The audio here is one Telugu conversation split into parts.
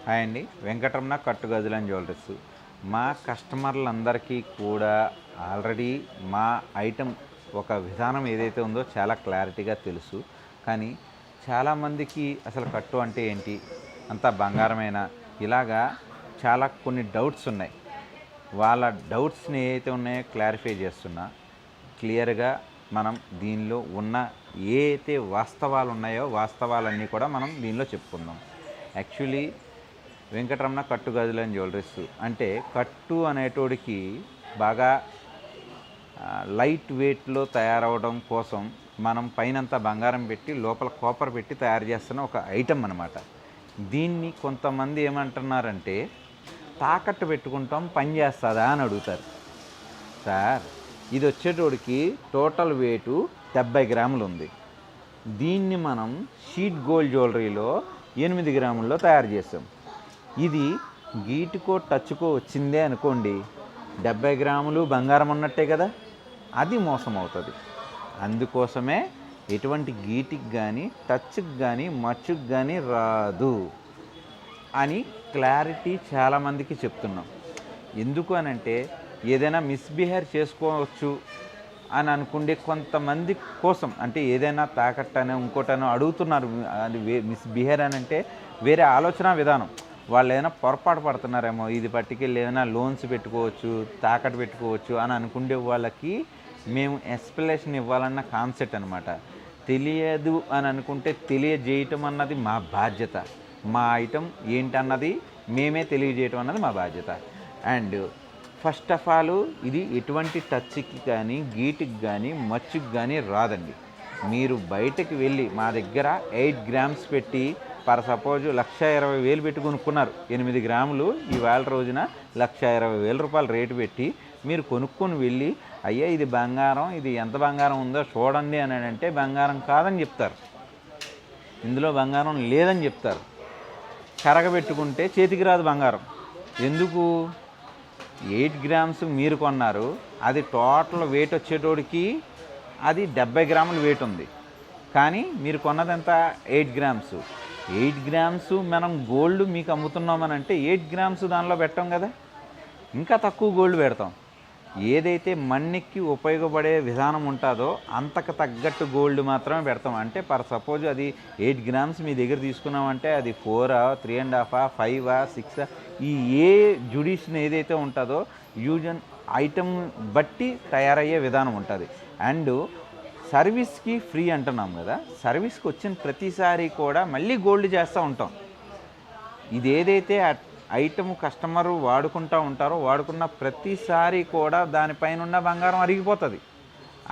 హాయ్ అండి, వెంకటరమణ కట్టుగజులు అండ్ జ్యువెలరీస్. మా కస్టమర్లందరికీ కూడా ఆల్రెడీ మా ఐటెం ఒక విధానం ఏదైతే ఉందో చాలా క్లారిటీగా తెలుసు. కానీ చాలామందికి అసలు కట్టు అంటే ఏంటి, అంతా బంగారమేనా, ఇలాగా చాలా కొన్ని డౌట్స్ ఉన్నాయి. వాళ్ళ డౌట్స్ని ఏవైతే ఉన్నాయో క్లారిఫై చేస్తున్నా. క్లియర్గా మనం దీనిలో ఉన్న ఏ అయితే వాస్తవాలు ఉన్నాయో వాస్తవాలన్నీ కూడా మనం దీనిలో చెప్పుకుందాం. యాక్చువల్లీ వెంకటరమణ కట్టు గజులు అండ్ జ్యువెలరీస్ అంటే కట్టు అనేటోడికి బాగా లైట్ వెయిట్లో తయారవడం కోసం మనం పైనంతా బంగారం పెట్టి లోపల కాపర్ పెట్టి తయారు చేస్తున్న ఒక ఐటెం అన్నమాట. దీన్ని కొంతమంది ఏమంటున్నారంటే తాకట్టు పెట్టుకుంటాం, పని చేస్తుందా అని అడుగుతారు. సార్, ఇది వచ్చేటోడికి టోటల్ వెయిట్ 70 గ్రాములు ఉంది. దీన్ని మనం షీట్ గోల్డ్ జ్యువెలరీలో 8 గ్రాముల్లో తయారు చేసాం. ఇది గీటుకో టచ్కో వచ్చిందే అనుకోండి, 70 గ్రాములు బంగారం ఉన్నట్టే కదా, అది మోసం అవుతుంది. అందుకోసమే ఎటువంటి గీటికి కానీ టచ్కి కానీ మచ్చుకి కానీ రాదు అని క్లారిటీ చాలామందికి చెప్తున్నాం. ఎందుకు అనంటే ఏదైనా మిస్బిహేవ్ చేసుకోవచ్చు అని అనుకుండే కొంతమంది కోసం, అంటే ఏదైనా తాకట్టనో ఇంకోటనో అడుగుతున్నారు. అది మిస్బిహేవ్ అని అంటే వేరే ఆలోచన విధానం. వాళ్ళు ఏదైనా పొరపాటు పడుతున్నారేమో, ఇది పట్టుకెళ్ళి ఏదైనా లోన్స్ పెట్టుకోవచ్చు, తాకట్టు పెట్టుకోవచ్చు అని అనుకునే వాళ్ళకి మేము ఎక్స్ప్లెనేషన్ ఇవ్వాలన్న కాన్సెప్ట్ అనమాట. తెలియదు అని అనుకుంటే తెలియజేయటం అన్నది మా బాధ్యత. మా ఐటెం ఏంటన్నది మేమే తెలియజేయటం అన్నది మా బాధ్యత. అండ్ ఫస్ట్ ఆఫ్ ఆల్ ఇది ఎటువంటి టచ్కి కానీ గీటుకి కానీ మచ్చుకి కానీ రాదండి. మీరు బయటకు వెళ్ళి మా దగ్గర 8 గ్రామ్స్ పెట్టి సపోజ్ 1,20,000 పెట్టి కొనుక్కున్నారు. 8 గ్రాములు ఇవాళ రోజున 1,20,000 రూపాయలు రేటు పెట్టి మీరు కొనుక్కొని వెళ్ళి, అయ్యా ఇది బంగారం, ఇది ఎంత బంగారం ఉందో చూడండి అని అంటే బంగారం కాదని చెప్తారు, ఇందులో బంగారం లేదని చెప్తారు. కరగబెట్టుకుంటే చేతికి రాదు బంగారం. ఎందుకు? 8 గ్రామ్స్ మీరు కొన్నారు, అది టోటల్ వెయిట్ వచ్చేటోడికి అది 70 గ్రాములు వెయిట్ ఉంది. కానీ మీరు కొన్నదంతా 8 గ్రామ్స్. 8 గ్రామ్స్ మనం గోల్డ్ మీకు అమ్ముతున్నామని అంటే 8 గ్రామ్స్ దానిలో పెట్టాం కదా, ఇంకా తక్కువ గోల్డ్ పెడతాం. ఏదైతే మన్నికి ఉపయోగపడే విధానం ఉంటుందో అంతకు తగ్గట్టు గోల్డ్ మాత్రమే పెడతాం. అంటే సపోజ్ అది 8 గ్రామ్స్ మీ దగ్గర తీసుకున్నామంటే అది 4, 3.5, 5, 6 ఈ ఏ జ్యుడిషన్ ఏదైతే ఉంటుందో యూజన్ ఐటమ్ బట్టి తయారయ్యే విధానం ఉంటుంది. అండ్ సర్వీస్కి ఫ్రీ అంటున్నాం కదా, సర్వీస్కి వచ్చిన ప్రతిసారి కూడా మళ్ళీ గోల్డ్ చేస్తూ ఉంటాం. ఇది ఏదైతే ఐటమ్ కస్టమరు వాడుకుంటూ ఉంటారో వాడుకున్న ప్రతిసారి కూడా దానిపైన ఉన్న బంగారం అరిగిపోతుంది.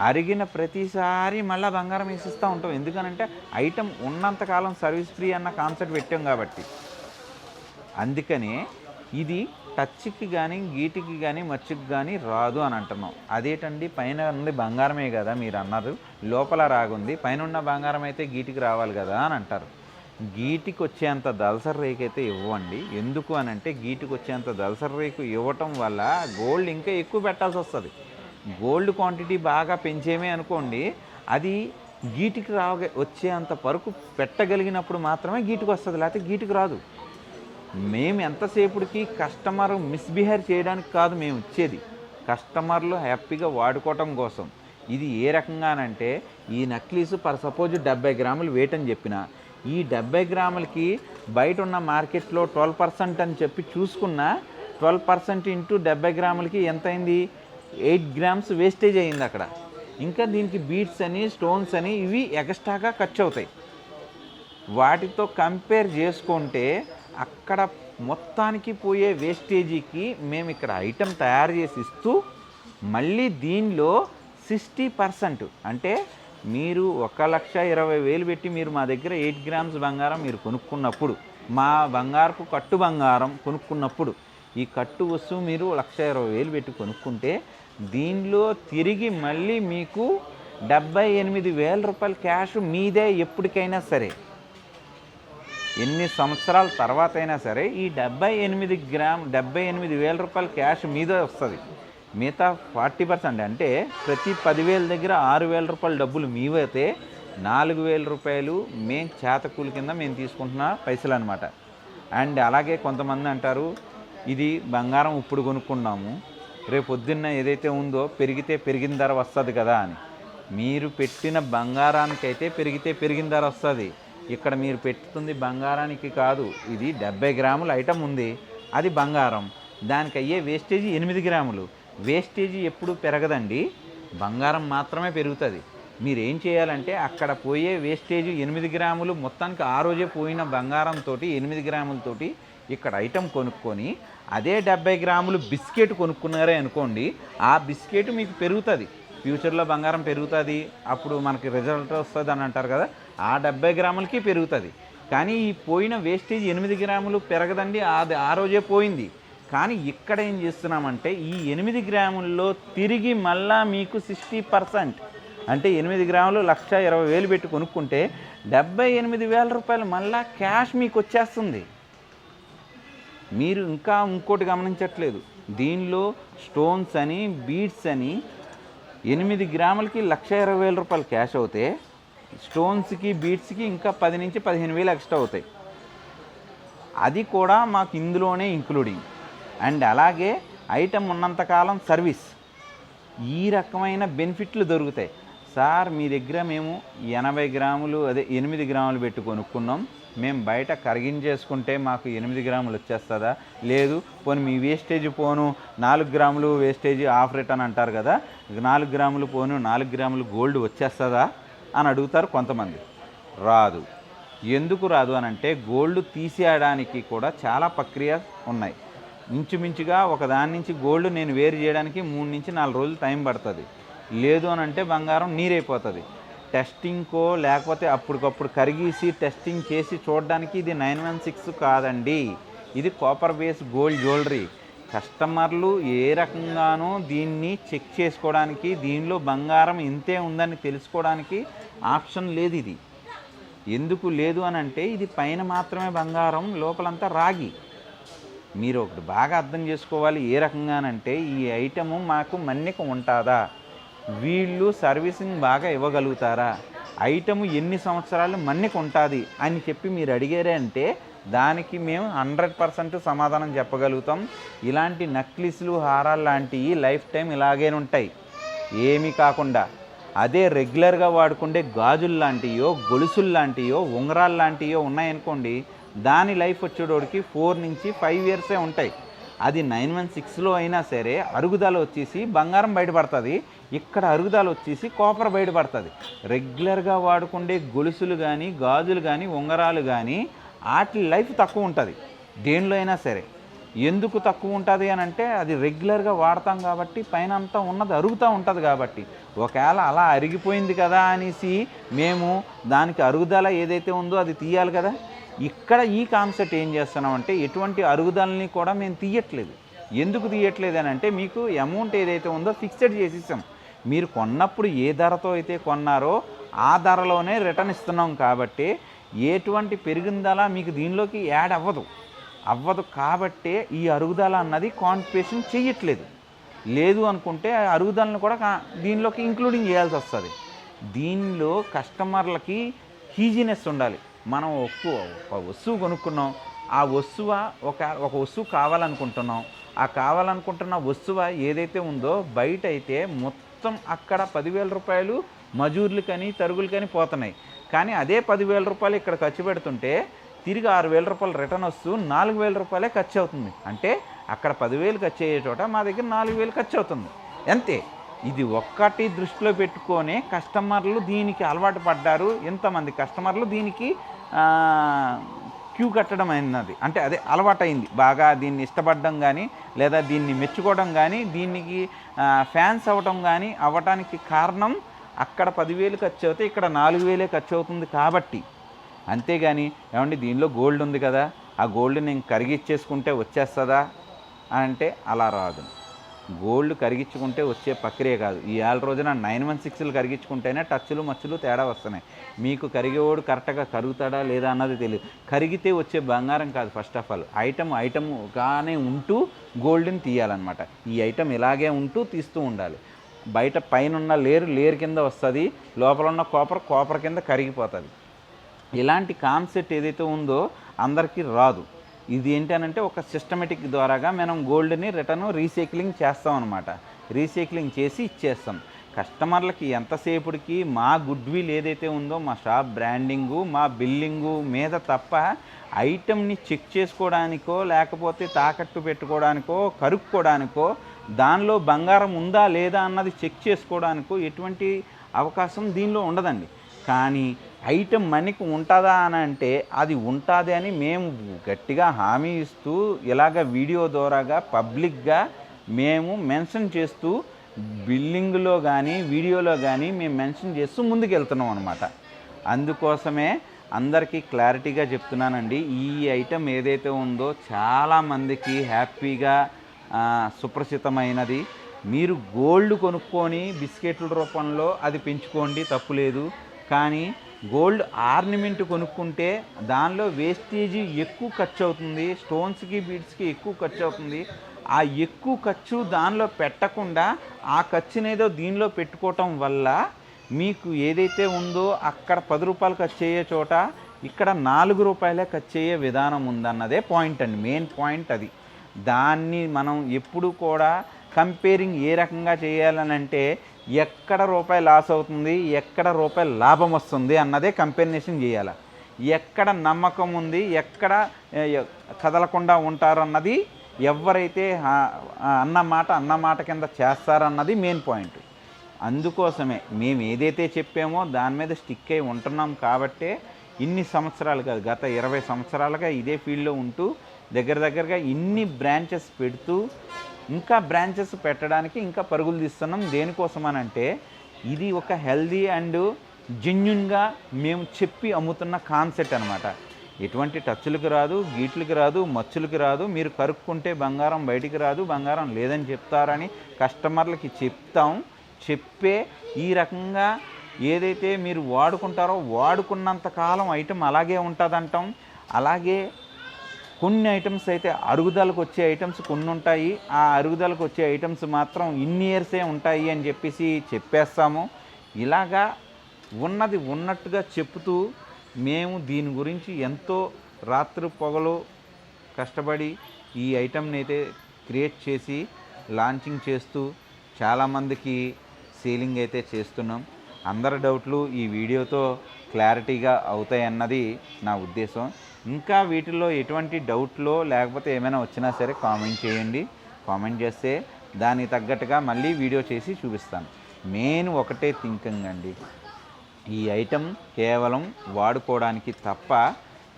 అరిగిన ప్రతిసారి మళ్ళీ బంగారం వేసిస్తూ ఉంటాం. ఎందుకనంటే ఐటమ్ ఉన్నంతకాలం సర్వీస్ ఫ్రీ అన్న కాన్సెప్ట్ పెట్టాం కాబట్టి. అందుకనే ఇది టచ్కి కానీ గీటికి కానీ మచ్చుకి కానీ రాదు అని అంటున్నాం. అదేంటండి, పైన ఉంది బంగారమే కదా మీరు అన్నారు, లోపల రాగుంది, పైన ఉన్న బంగారం అయితే గీటికి రావాలి కదా అని అంటారు. గీటికి వచ్చేంత దళసరి రేకు అయితే ఇవ్వండి. ఎందుకు అని అంటే గీటికి వచ్చేంత దళసరి రేకు ఇవ్వటం వల్ల గోల్డ్ ఇంకా ఎక్కువ పెట్టాల్సి వస్తుంది. గోల్డ్ క్వాంటిటీ బాగా పెంచేమే అనుకోండి, అది గీటికి వచ్చేంత వరకు పెట్టగలిగినప్పుడు మాత్రమే గీటికి వస్తుంది, లేకపోతే గీటికి రాదు. మేము ఎంతసేపుడికి కస్టమర్ మిస్బిహేవ్ చేయడానికి కాదు మేము ఇచ్చేది, కస్టమర్లు హ్యాపీగా వాడుకోవటం కోసం. ఇది ఏ రకంగానంటే ఈ నక్లీసు సపోజ్ 70 గ్రాములు వెయిట్ అని చెప్పిన, ఈ 70 గ్రాములకి బయట ఉన్న మార్కెట్లో 12% అని చెప్పి చూసుకున్న 12% ఇంటూ 70 గ్రాములకి ఎంత అయింది? 8 గ్రామ్స్ వేస్టేజ్ అయింది అక్కడ. ఇంకా దీనికి బీట్స్ అని స్టోన్స్ అని ఇవి ఎక్స్ట్రాగా ఖర్చు అవుతాయి. వాటితో కంపేర్ చేసుకుంటే అక్కడ మొత్తానికి పోయే వేస్టేజీకి మేము ఇక్కడ ఐటెం తయారు చేసి ఇస్తూ మళ్ళీ దీనిలో 60% అంటే మీరు 1,20,000 పెట్టి మీరు మా దగ్గర 8 గ్రామ్స్ బంగారం మీరు కొనుక్కున్నప్పుడు, మా బంగారపు కట్టు బంగారం కొనుక్కున్నప్పుడు, ఈ కట్టు వస్తువు మీరు 1,20,000 పెట్టి కొనుక్కుంటే దీనిలో తిరిగి మళ్ళీ మీకు 78,000 రూపాయలు క్యాష్ మీదే. ఎప్పటికైనా సరే, ఎన్ని సంవత్సరాల తర్వాత అయినా సరే ఈ 78,000 రూపాయల క్యాష్ మీదే వస్తుంది. మిగతా 40% అంటే ప్రతి 10,000 దగ్గర 6,000 రూపాయల డబ్బులు మీవైతే 4,000 రూపాయలు మేము చేతకూలి కింద మేము తీసుకుంటున్న పైసలు అనమాట. అండ్ అలాగే కొంతమంది అంటారు ఇది బంగారం ఇప్పుడు కొనుక్కున్నాము, రేపు పొద్దున్న ఏదైతే ఉందో పెరిగితే పెరిగిన ధర వస్తుంది కదా అని. మీరు పెట్టిన బంగారానికైతే పెరిగితే పెరిగిన ధర వస్తుంది. ఇక్కడ మీరు పెట్టుతుంది బంగారానికి కాదు. ఇది 70 గ్రాముల ఐటమ్ ఉంది, అది బంగారం. దానికి అయ్యే వేస్టేజీ 8 గ్రాములు. వేస్టేజీ ఎప్పుడు పెరగదండి, బంగారం మాత్రమే పెరుగుతుంది. మీరు ఏం చేయాలంటే అక్కడ పోయే వేస్టేజ్ 8 గ్రాములు మొత్తానికి ఆ రోజే పోయిన బంగారంతో 8 గ్రాములతోటి ఇక్కడ ఐటెం కొనుక్కొని అదే 70 గ్రాములు బిస్కెట్ కొనుక్కున్నారే అనుకోండి, ఆ బిస్కెట్ మీకు పెరుగుతుంది. ఫ్యూచర్లో బంగారం పెరుగుతుంది, అప్పుడు మనకి రిజల్ట్ వస్తుంది అని అంటారు కదా, ఆ 70 గ్రాములకి పెరుగుతుంది. కానీ ఈ పోయిన వేస్టేజ్ 8 గ్రాములు పెరగదండి, అది ఆ రోజే పోయింది. కానీ ఇక్కడ ఏం చేస్తున్నామంటే ఈ 8 గ్రాముల్లో తిరిగి మళ్ళా మీకు 60%, అంటే 8 గ్రాములు 1,20,000 పెట్టి కొనుక్కుంటే 78,000 రూపాయలు మళ్ళా క్యాష్ మీకు వచ్చేస్తుంది. మీరు ఇంకా ఇంకోటి గమనించట్లేదు, దీనిలో స్టోన్స్ అని బీడ్స్ అని 8 గ్రాములకి 1,20,000 రూపాయలు క్యాష్ అవుతే స్టోన్స్కి బీడ్స్కి ఇంకా 10 నుంచి 15,000 ఎక్స్ట్రా అవుతాయి. అది కూడా మాకు ఇందులోనే ఇంక్లూడింగ్. అండ్ అలాగే ఐటమ్ ఉన్నంతకాలం సర్వీస్, ఈ రకమైన బెనిఫిట్లు దొరుకుతాయి. సార్ మీ దగ్గర మేము 80 గ్రాములు అదే 8 గ్రాములు పెట్టి కొనుక్కున్నాం, మేము బయట కరిగించేసుకుంటే మాకు 8 గ్రాములు వచ్చేస్తుందా? లేదు, పోను మీ వేస్టేజ్ పోను 4 గ్రాములు వేస్టేజ్ ఆఫ్ రేట్ అని అంటారు కదా, 4 గ్రాములు పోను 4 గ్రాములు గోల్డ్ వచ్చేస్తుందా అని అడుగుతారు కొంతమంది. రాదు. ఎందుకు రాదు అని అంటే గోల్డ్ తీసేయడానికి కూడా చాలా ప్రక్రియ ఉన్నాయి. ఇంచుమించుగా ఒకదాని నుంచి గోల్డ్ నేను వేరు చేయడానికి 3 నుంచి 4 రోజులు టైం పడుతుంది. లేదు అని అంటే బంగారం నీరైపోతుంది. టెస్టింగ్కో లేకపోతే అప్పటికప్పుడు కరిగేసి టెస్టింగ్ చేసి చూడడానికి ఇది 916 కాదండి, ఇది కాపర్ బేస్ గోల్డ్ జ్యువెలరీ. కస్టమర్లు ఏ రకంగానో దీన్ని చెక్ చేసుకోవడానికి, దీనిలో బంగారం ఇంతే ఉందని తెలుసుకోవడానికి ఆప్షన్ లేదు. ఇది ఎందుకు లేదు అని అంటే ఇది పైన మాత్రమే బంగారం, లోపలంతా రాగి. మీరు ఒకటి బాగా అర్థం చేసుకోవాలి, ఏ రకంగానంటే ఈ ఐటము మాకు మన్నిక ఉంటుందా, వీళ్ళు సర్వీసింగ్ బాగా ఇవ్వగలుగుతారా, ఐటము ఎన్ని సంవత్సరాలు మన్నిక ఉంటుంది అని చెప్పి మీరు అడిగారే అంటే దానికి మేము 100% సమాధానం చెప్పగలుగుతాం. ఇలాంటి నక్లీస్లు హారాలు లాంటివి లైఫ్ టైం ఇలాగే ఉంటాయి, ఏమీ కాకుండా. అదే రెగ్యులర్గా వాడుకుంటే గాజులు లాంటియో గొలుసులు లాంటియో ఉంగరాలు లాంటియో ఉన్నాయనుకోండి, దాని లైఫ్ వచ్చేటోడికి 4 నుంచి 5 ఇయర్సే ఉంటాయి. అది 916లో అయినా సరే అరుగుదల వచ్చేసి బంగారం బయటపడుతుంది, ఇక్కడ అరుగుదల వచ్చేసి కాపర్ బయటపడుతుంది. రెగ్యులర్గా వాడుకుండే గొలుసులు కానీ గాజులు కానీ ఉంగరాలు కానీ వాటి లైఫ్ తక్కువ ఉంటుంది దేనిలో అయినా సరే. ఎందుకు తక్కువ ఉంటుంది అని అంటే అది రెగ్యులర్గా వాడతాం కాబట్టి పైన అంతా ఉన్నది అరుగుతూ ఉంటుంది కాబట్టి. ఒకవేళ అలా అరిగిపోయింది కదా అనేసి మేము దానికి అరుగుదల ఏదైతే ఉందో అది తీయాలి కదా. ఇక్కడ ఈ కాన్సెప్ట్ ఏం చేస్తున్నామంటే ఎటువంటి అరుగుదలని కూడా మేము తీయట్లేదు. ఎందుకు తీయట్లేదు అని అంటే మీకు అమౌంట్ ఏదైతే ఉందో ఫిక్స్డ్ చేసేసాం. మీరు కొన్నప్పుడు ఏ ధరతో అయితే కొన్నారో ఆ ధరలోనే రిటర్న్ ఇస్తున్నాం కాబట్టి ఎటువంటి పెరిగిందలా మీకు దీనిలోకి యాడ్ అవ్వదు కాబట్టే ఈ అరుగుదల అన్నది కాంట్రిబ్యూషన్ చేయట్లేదు. లేదు అనుకుంటే అరుగుదలను కూడా దీనిలోకి ఇంక్లూడింగ్ చేయాల్సి వస్తుంది. దీనిలో కస్టమర్లకి ఈజీనెస్ ఉండాలి. మనం ఒక వస్తువు కొనుక్కున్నాం, ఆ వస్తువు ఒక వస్తువు కావాలనుకుంటున్నాం, ఆ కావాలనుకుంటున్న వస్తువు ఏదైతే ఉందో బయట అయితే మొత్తం అక్కడ 10,000 రూపాయలు మజూర్లకని తరుగులకని పోతున్నాయి. కానీ అదే 10,000 రూపాయలు ఇక్కడ ఖర్చు పెడుతుంటే తిరిగి 6,000 రూపాయలు రిటర్న్ వస్తూ 4,000 రూపాయలే ఖర్చు అవుతుంది. అంటే అక్కడ 10,000 ఖర్చు అయ్యే చోట మా దగ్గర 4,000 ఖర్చు అవుతుంది అంతే. ఇది ఒక్కటి దృష్టిలో పెట్టుకొని కస్టమర్లు దీనికి అలవాటు పడ్డారు. ఎంతమంది కస్టమర్లు దీనికి క్యూ కట్టడం అయినది, అంటే అదే అలవాటైంది, బాగా దీన్ని ఇష్టపడడం కానీ లేదా దీన్ని మెచ్చుకోవడం కానీ దీనికి ఫ్యాన్స్ అవ్వటం కానీ అవ్వటానికి కారణం అక్కడ 10,000 ఖర్చు అవుతే ఇక్కడ 4,000 ఖర్చు అవుతుంది కాబట్టి. అంతేగాని ఏమండి దీనిలో గోల్డ్ ఉంది కదా, ఆ గోల్డ్ నేను కరిగిచ్చేసుకుంటే వచ్చేస్తుందా అని అంటే అలా రాదు. గోల్డ్ కరిగించుకుంటే వచ్చే ప్రక్రియ కాదు. ఈ 6 రోజున 916లు కరిగించుకుంటేనే టచ్లు మచ్చులు తేడా వస్తున్నాయి. మీకు కరిగేవాడు కరెక్ట్గా కరుగుతాడా లేదా అన్నది తెలియదు. కరిగితే వచ్చే బంగారం కాదు. ఫస్ట్ ఆఫ్ ఆల్ ఐటమ్గానే ఉంటూ గోల్డ్ని తీయాలన్నమాట. ఈ ఐటమ్ ఇలాగే ఉంటూ తీస్తూ ఉండాలి. బయట పైన లేయర్ కింద వస్తుంది, లోపల ఉన్న కాపర్ కింద కరిగిపోతుంది. ఇలాంటి కాన్సెప్ట్ ఏదైతే ఉందో అందరికీ రాదు. ఇది ఏంటనంటే ఒక సిస్టమేటిక్ ద్వారాగా మనం గోల్డ్ని రిటర్న్ రీసైక్లింగ్ చేస్తాం అనమాట. రీసైక్లింగ్ చేసి ఇచ్చేస్తాం కస్టమర్లకి. ఎంతసేపుడికి మా గుడ్ విల్ ఏదైతే ఉందో మా షాప్ బ్రాండింగు మా బిల్లింగు మీద తప్ప ఐటెంని చెక్ చేసుకోవడానికో లేకపోతే తాకట్టు పెట్టుకోవడానికో కరుక్కోవడానికో దానిలో బంగారం ఉందా లేదా అన్నది చెక్ చేసుకోవడానికో ఎటువంటి అవకాశం దీనిలో ఉండదండి. కానీ ఐటెం మనకి ఉంటుందా అని అంటే అది ఉంటుంది అని మేము గట్టిగా హామీ ఇస్తూ ఇలాగ వీడియో ద్వారాగా పబ్లిక్గా మేము మెన్షన్ చేస్తూ బిల్లింగ్లో కానీ వీడియోలో కానీ మేము మెన్షన్ చేస్తూ ముందుకు వెళ్తున్నాం అనమాట. అందుకోసమే అందరికీ క్లారిటీగా చెప్తున్నానండి. ఈ ఐటెం ఏదైతే ఉందో చాలామందికి హ్యాపీగా సుప్రసిద్ధమైనది. మీరు గోల్డ్ కొనుక్కొని బిస్కెట్ల రూపంలో అది పెంచుకోండి, తప్పులేదు. కానీ గోల్డ్ ఆర్నమెంట్ కొనుక్కుంటే దానిలో వేస్టేజీ ఎక్కువ ఖర్చు అవుతుంది, స్టోన్స్కి బీడ్స్కి ఎక్కువ ఖర్చు అవుతుంది. ఆ ఎక్కువ ఖర్చు దానిలో పెట్టకుండా ఆ ఖర్చునేదో దీనిలో పెట్టుకోవటం వల్ల మీకు ఏదైతే ఉందో అక్కడ 10 రూపాయలు ఖర్చు అయ్యే చోట ఇక్కడ 4 రూపాయలే ఖర్చు అయ్యే విధానం ఉందన్నదే పాయింట్ అండి, మెయిన్ పాయింట్ అది. దాన్ని మనం ఎప్పుడు కూడా కంపేరింగ్ ఏ రకంగా చేయాలని అంటే ఎక్కడ రూపాయి లాస్ అవుతుంది, ఎక్కడ రూపాయి లాభం వస్తుంది అన్నదే కంపారిజన్ చేయాలి. ఎక్కడ నమ్మకం ఉంది, ఎక్కడ కదలకుండా ఉంటారన్నది ఎవరైతే అన్నమాట కింద చేస్తారన్నది మెయిన్ పాయింట్. అందుకోసమే మేము ఏదైతే చెప్పామో దాని మీద స్టిక్ అయి ఉంటున్నాం. కాబట్టే ఇన్ని సంవత్సరాలు కాదు, గత 20 సంవత్సరాలుగా ఇదే ఫీల్డ్లో ఉంటూ దగ్గరగా ఇన్ని బ్రాంచెస్ పెడుతూ ఇంకా బ్రాంచెస్ పెట్టడానికి ఇంకా పరుగులు తీస్తున్నాం. దేనికోసమనంటే ఇది ఒక హెల్దీ అండ్ జెన్యున్గా మేము చెప్పి అమ్ముతున్న కాన్సెప్ట్ అనమాట. ఎటువంటి టచ్చులకి రాదు, గీట్లకి రాదు, మచ్చులకి రాదు. మీరు కరుక్కుంటే బంగారం బయటికి రాదు, బంగారం లేదని చెప్తారని కస్టమర్లకి చెప్తాం. చెప్పే ఈ రకంగా ఏదైతే మీరు వాడుకుంటారో వాడుకున్నంత కాలం ఐటెం అలాగే ఉంటుందంటాం. అలాగే కొన్ని ఐటమ్స్ అయితే అరుగుదలకు వచ్చే ఐటమ్స్ కొన్ని ఉంటాయి. ఆ అరుగుదలకు వచ్చే ఐటమ్స్ మాత్రం ఇన్ని ఇయర్సే ఉంటాయి అని చెప్పేస్తాము. ఇలాగా ఉన్నది ఉన్నట్టుగా చెప్తూ మేము దీని గురించి ఎంతో రాత్రి పొగలు కష్టపడి ఈ ఐటమ్ని అయితే క్రియేట్ చేసి లాంచింగ్ చేస్తూ చాలామందికి సేలింగ్ అయితే చేస్తున్నాం. అందరి డౌట్లు ఈ వీడియోతో క్లారిటీగా అవుతాయన్నది నా ఉద్దేశం. ఇంకా వీటిల్లో ఎటువంటి డౌట్లో లేకపోతే ఏమైనా వచ్చినా సరే కామెంట్ చేయండి. కామెంట్ చేస్తే దానికి తగ్గట్టుగా మళ్ళీ వీడియో చేసి చూపిస్తాను. మెయిన్ ఒకటే థింకింగ్ అండి, ఈ ఐటెం కేవలం వాడుకోవడానికి తప్ప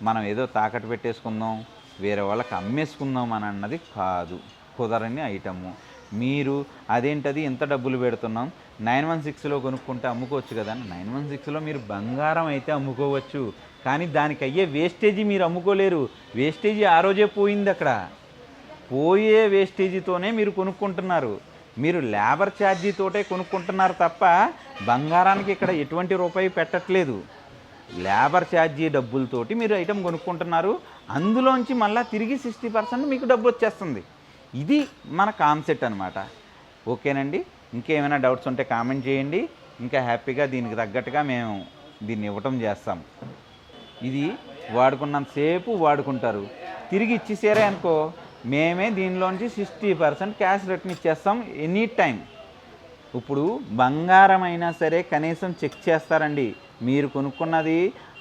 మనం ఏదో తాకట్టు పెట్టేసుకుందాం వేరే వాళ్ళకి అమ్మేసుకుందాం అని అన్నది కాదు, కుదరని ఐటము. మీరు అదేంటది ఎంత డబ్బులు పెడుతున్నాం 916లో కొనుక్కుంటే అమ్ముకోవచ్చు కదా. 916లో మీరు బంగారం అయితే అమ్ముకోవచ్చు, కానీ దానికి అయ్యే వేస్టేజీ మీరు అమ్ముకోలేరు. వేస్టేజీ ఆ రోజే పోయింది. అక్కడ పోయే వేస్టేజీతోనే మీరు కొనుక్కుంటున్నారు. మీరు లేబర్ ఛార్జీతోటే కొనుక్కుంటున్నారు తప్ప బంగారానికి ఇక్కడ ఎటువంటి రూపాయి పెట్టట్లేదు. లేబర్ ఛార్జీ డబ్బులతోటి మీరు ఐటెం కొనుక్కుంటున్నారు. అందులోంచి మళ్ళీ తిరిగి 60% మీకు డబ్బు వచ్చేస్తుంది. ఇది మన కాన్సెప్ట్ అనమాట. ఓకేనండి. ఇంకేమైనా డౌట్స్ ఉంటే కామెంట్ చేయండి. ఇంకా హ్యాపీగా దీనికి తగ్గట్టుగా మేము దీన్ని ఇవ్వటం చేస్తాం. ఇది వాడుకున్నంతసేపు వాడుకుంటారు, తిరిగి ఇచ్చేసారే అనుకో మేమే దీనిలోంచి 60% క్యాష్ రిటర్న్ ఇచ్చేస్తాం ఎనీ టైం. ఇప్పుడు బంగారం అయినా సరే కనీసం చెక్ చేస్తారండి. మీరు కొనుక్కున్నది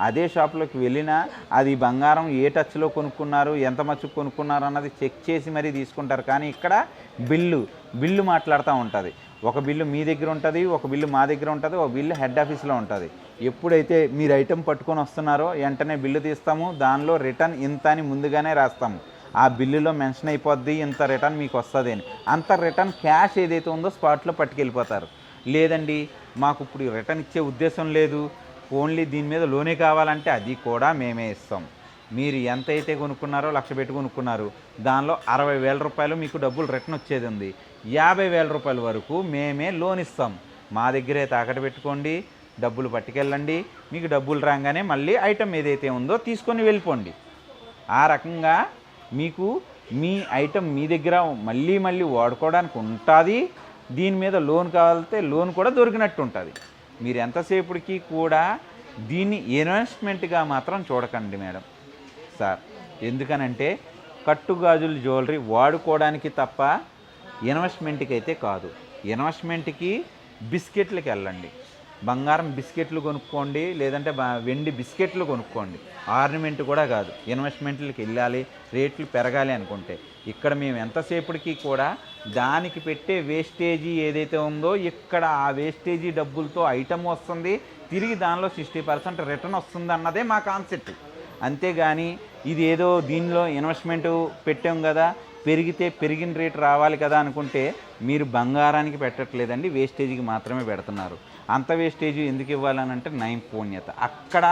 అదే షాప్లోకి వెళ్ళినా అది బంగారం ఏ టచ్లో కొనుక్కున్నారు, ఎంత మచ్చుకు కొనుక్కున్నారు అన్నది చెక్ చేసి మరీ తీసుకుంటారు. కానీ ఇక్కడ బిల్లు మాట్లాడుతూ ఉంటుంది. ఒక బిల్లు మీ దగ్గర ఉంటుంది, ఒక బిల్లు మా దగ్గర ఉంటుంది, ఒక బిల్లు హెడ్ ఆఫీస్లో ఉంటుంది. ఎప్పుడైతే మీరు ఐటెం పట్టుకొని వస్తున్నారో వెంటనే బిల్లు తీస్తాము. దానిలో రిటర్న్ ఇంత అని ముందుగానే రాస్తాము. ఆ బిల్లులో మెన్షన్ అయిపోద్ది ఇంత రిటర్న్ మీకు వస్తుంది అని. అంత రిటర్న్ క్యాష్ ఏదైతే ఉందో స్పాట్లో పట్టుకెళ్ళిపోతారు. లేదండి మాకు ఇప్పుడు రిటర్న్ ఇచ్చే ఉద్దేశం లేదు, ఓన్లీ దీని మీద లోనే కావాలంటే అది కూడా మేమే ఇస్తాం. మీరు ఎంత అయితే కొనుక్కున్నారో 1,00,000 పెట్టి కొనుక్కున్నారు, దానిలో 60,000 రూపాయలు మీకు డబ్బులు రిటర్న్ వచ్చేది ఉంది. 50,000 రూపాయల వరకు మేమే లోన్ ఇస్తాం. మా దగ్గరే తాకట్టు పెట్టుకోండి, డబ్బులు పట్టుకెళ్ళండి. మీకు డబ్బులు రాగానే మళ్ళీ ఐటెం ఏదైతే ఉందో తీసుకొని వెళ్ళిపోండి. ఆ రకంగా మీకు మీ ఐటెం మీ దగ్గర మళ్ళీ వాడుకోవడానికి ఉంటుంది. దీని మీద లోన్ కావాలంటే లోన్ కూడా దొరికినట్టు ఉంటుంది. మీరు ఎంతసేపటికి కూడా దీన్ని ఇన్వెస్ట్మెంట్గా మాత్రం చూడకండి మేడం సార్. ఎందుకనంటే కట్టుగాజుల జ్యువెలరీ వాడుకోవడానికి తప్ప ఇన్వెస్ట్మెంట్కి అయితే కాదు. ఇన్వెస్ట్మెంట్కి బిస్కెట్లకి వెళ్ళండి, బంగారం బిస్కెట్లు కొనుక్కోండి, లేదంటే వెండి బిస్కెట్లు కొనుక్కోండి. ఆర్నమెంట్ కూడా కాదు, ఇన్వెస్ట్మెంట్లకి వెళ్ళాలి, రేట్లు పెరగాలి అనుకుంటే. ఇక్కడ మేము ఎంతసేపటికి కూడా దానికి పెట్టే వేస్టేజీ ఏదైతే ఉందో ఇక్కడ ఆ వేస్టేజీ డబ్బులతో ఐటమ్ వస్తుంది, తిరిగి దానిలో 60% రిటర్న్ వస్తుంది అన్నదే మా కాన్సెప్ట్. అంతేగాని ఇది ఏదో దీనిలో ఇన్వెస్ట్మెంట్ పెట్టాం కదా, పెరిగితే పెరిగిన రేటు రావాలి కదా అనుకుంటే మీరు బంగారానికి పెట్టట్లేదండి, వేస్టేజీకి మాత్రమే పెడుతున్నారు. అంత వేస్టేజ్ ఎందుకు ఇవ్వాలని అంటే నైపుణ్యత. అక్కడ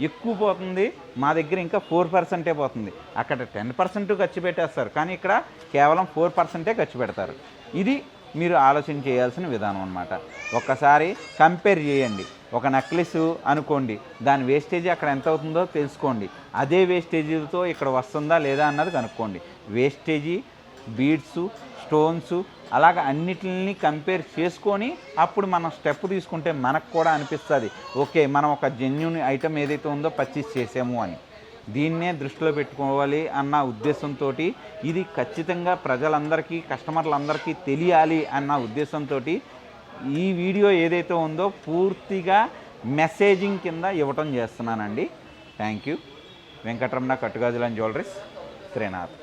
ఎక్కువ పోతుంది, మా దగ్గర ఇంకా 4% పోతుంది. అక్కడ 10% ఖర్చు పెట్టేస్తారు, కానీ ఇక్కడ కేవలం 4% ఖర్చు పెడతారు. ఇది మీరు ఆలోచన చేయాల్సిన విధానం అన్నమాట. ఒక్కసారి కంపేర్ చేయండి. ఒక నెక్లెస్ అనుకోండి, దాని వేస్టేజీ అక్కడ ఎంత అవుతుందో తెలుసుకోండి, అదే వేస్టేజీతో ఇక్కడ వస్తుందా లేదా అన్నది కనుక్కోండి. వేస్టేజీ, బీడ్స్, స్టోన్స్ అలాగ అన్నిటిని కంపేర్ చేసుకొని అప్పుడు మనం స్టెప్ తీసుకుంటే మనకు కూడా అనిపిస్తుంది, ఓకే మనం ఒక జెన్యూన్ ఐటమ్ ఏదైతే ఉందో పర్చేస్ చేసాము అని. దీన్నే దృష్టిలో పెట్టుకోవాలి అన్న ఉద్దేశంతో, ఇది ఖచ్చితంగా ప్రజలందరికీ, కస్టమర్లందరికీ తెలియాలి అన్న ఉద్దేశంతో ఈ వీడియో ఏదైతే ఉందో పూర్తిగా మెసేజింగ్ కింద ఇవ్వటం చేస్తున్నానండి. Thank you. Venkataramana Kattugajula jewelleries, Srinath.